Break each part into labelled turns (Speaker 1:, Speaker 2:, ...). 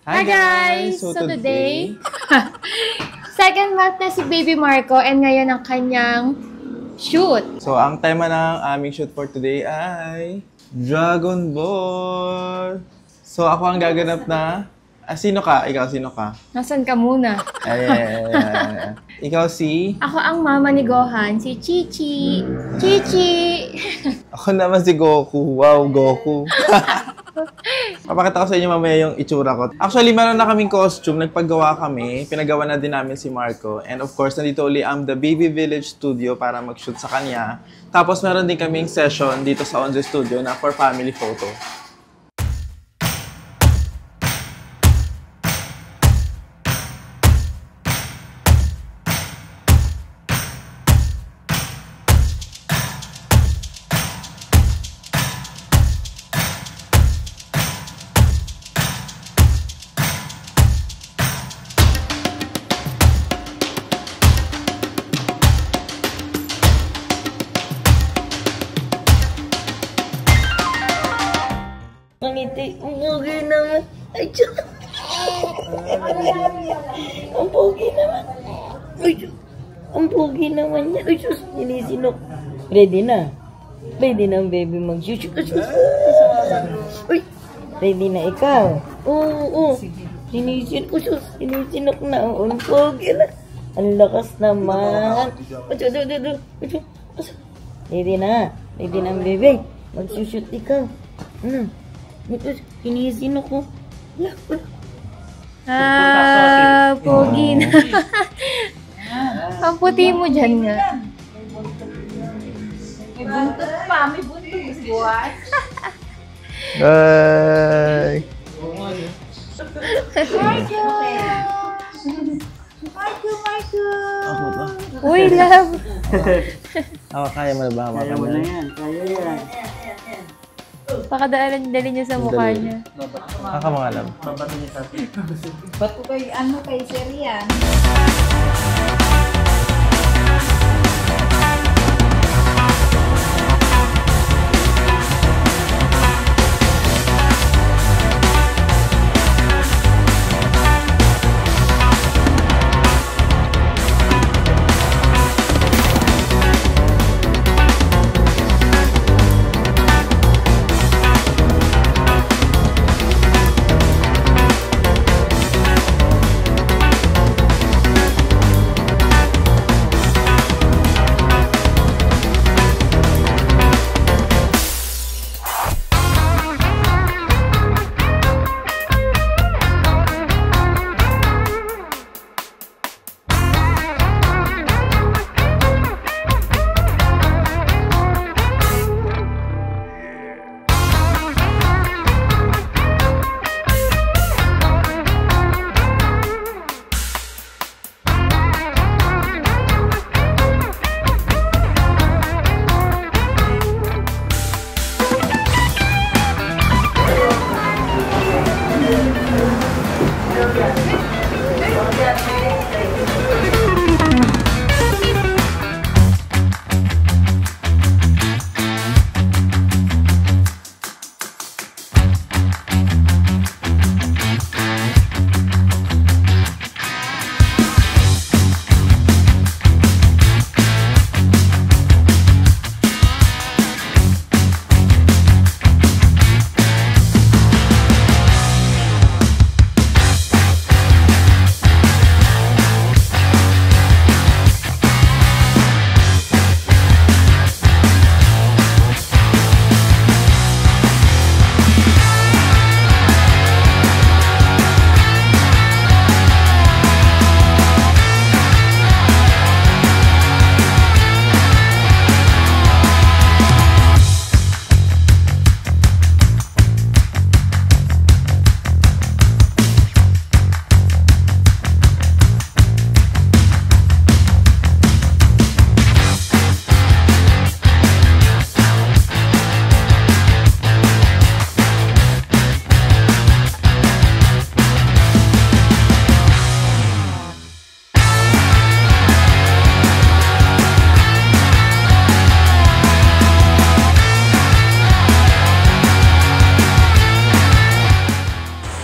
Speaker 1: Hi guys! So today,
Speaker 2: second month na si Baby Marco and ngayon ang kanyang shoot.
Speaker 1: So ang tema ng aming shoot for today ay Dragon Ball! So ako ang gaganap na... sino ka? Ikaw, sino ka?
Speaker 2: Nasaan ka muna?
Speaker 1: Ikaw si...
Speaker 2: Ako ang mama ni Gohan, si Chichi. Chichi!
Speaker 1: Ako naman si Goku. Wow, Goku. Papakita ko sa inyo mamaya yung itsura ko. Actually, meron na kaming costume. Nagpagawa kami. Pinagawa na din namin si Marco. And of course, nandito uli ang The Baby Village Studio para mag-shoot sa kanya. Tapos meron din kaming session dito sa On The Studio na for family photo.
Speaker 3: Ang ngiti, ang pogi naman. Ay, Diyos. Ang pogi naman. Ay, Diyos. Ang pogi naman niya. Ay, Diyos. Sinisinok. Ready na. Ready na ang baby mag-shoot. Ay, ready na ikaw. Oo. Sinisinok. Ay, Diyos. Sinisinok na. Ang pogi na. Ang lakas naman. Ay, Diyos. Ready na. Ready na ang baby. Mag-shoot ikaw. Kinisin ako.
Speaker 2: Pogi na. Ang puti mo dyan nga.
Speaker 4: May buntot pa. May buntot. Buwas.
Speaker 1: Bye! Ako to.
Speaker 2: Uy, love.
Speaker 1: Kaya mo na ba?
Speaker 3: Kaya mo na yan. Kaya yan.
Speaker 2: Pakadaalan niya sa mukha niya.
Speaker 1: Kakamangalam.
Speaker 4: Ba't ko kay Sir yan?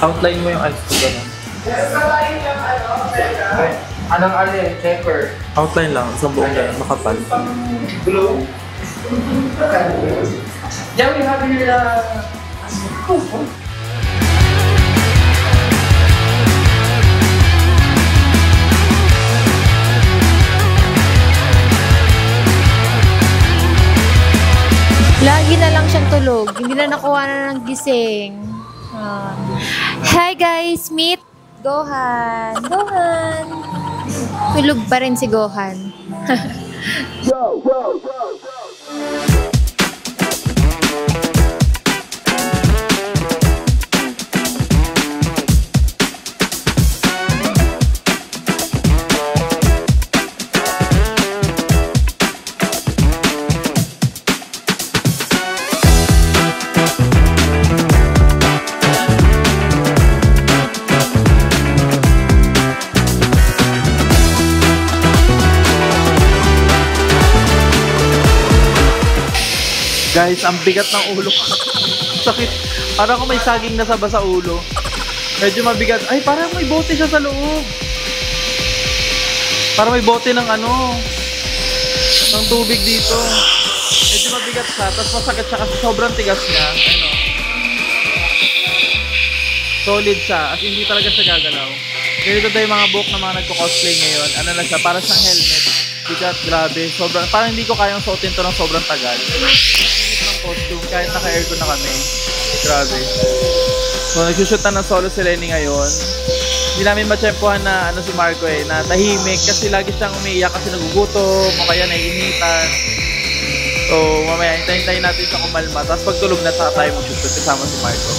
Speaker 1: Outline mo yung eyes ko gano'n.
Speaker 5: Anong checker?
Speaker 1: Outline lang, sa buong gano'n, makapal.
Speaker 5: Blue. Yeah, we have here
Speaker 2: Lagi na lang siyang tulog. Hindi na nakuha na ng gising. Hi guys! Meet Gohan! Gohan! Tulog pa rin si Gohan.
Speaker 1: Guys, ang bigat ng ulo ko. Sakit. Parang kung may saging nasaba sa ulo. Medyo mabigat. Ay, parang may bote siya sa loob. Parang may bote ng ng tubig dito. Medyo mabigat siya. Tapos masakit siya kasi sobrang tigas niya. Ano? Solid siya. As hindi talaga siya gagalaw. Ganito tayo yung mga buhok na mga nagko-cosplay ngayon. Ano na siya? Para siyang helmet. Bigat, grabe. Sobrang, parang hindi ko kayang suotin to ng sobrang tagal. Ng costume, kahit naka-aircon na kami. Grabe. So, nagsushoot na ng solo si Lenny ngayon. Hindi namin matsyempohan na si Marco na tahimik kasi lagi siyang umiiyak kasi nagugutom o kaya naiinitan. So, mamaya hintayin natin siya kumalma. Tapos pag tulog na tayo mag-shoot kasama si Marco.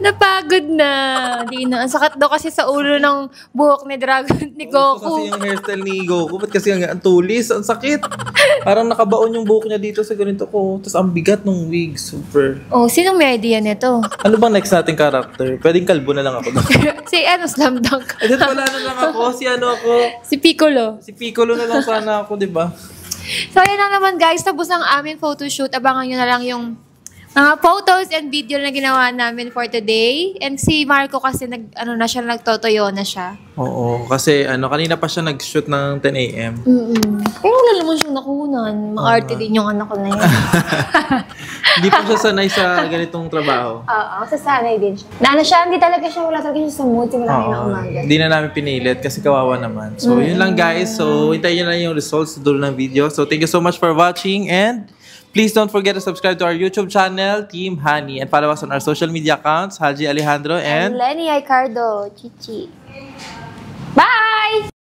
Speaker 2: Napagod na. Di na. Ang sakat daw kasi sa ulo ng buhok ni ni
Speaker 1: Gusto
Speaker 2: Goku.
Speaker 1: kasi yung hairstyle ni Goku. Ba't kasi ang tulis? Ang sakit. Parang nakabaon yung buhok niya dito sa ganito ko. Tapos ang bigat ng wig. Super.
Speaker 2: Oh, sinong may idea nito?
Speaker 1: Ano bang next nating character? Pwedeng kalbo na lang ako.
Speaker 2: Si Slam Dunk.
Speaker 1: Eh, wala na lang ako.
Speaker 2: Si Piccolo.
Speaker 1: Si Piccolo na lang sana ako, di ba?
Speaker 2: So, yan lang naman guys. Tapos ang aming photoshoot. Abangan nyo na lang yung Mga photos and video na ginawa namin for today. And si Marco kasi nagtotoyo na siya.
Speaker 1: Oo, kasi kanina pa siya nag-shoot ng 10 a.m.
Speaker 2: Pero wala naman siyang nakunan. Maarte din yung anak ko na yun.
Speaker 1: Hindi pa siya sanay sa ganitong trabaho.
Speaker 2: Oo, sasanay din siya. Hindi talaga siya, wala talaga siya sa mood. Simula kayo na umaga.
Speaker 1: Hindi na namin pinilit kasi kawawa naman. So, yun lang guys. So, hintayin nyo na yung results sa dulo ng video. So, thank you so much for watching and please don't forget to subscribe to our YouTube channel, Team Honey, and follow us on our social media accounts, Haji Alejandro
Speaker 2: And
Speaker 1: and
Speaker 2: Lenny Ricardo. Chichi. Bye!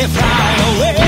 Speaker 6: Fly away.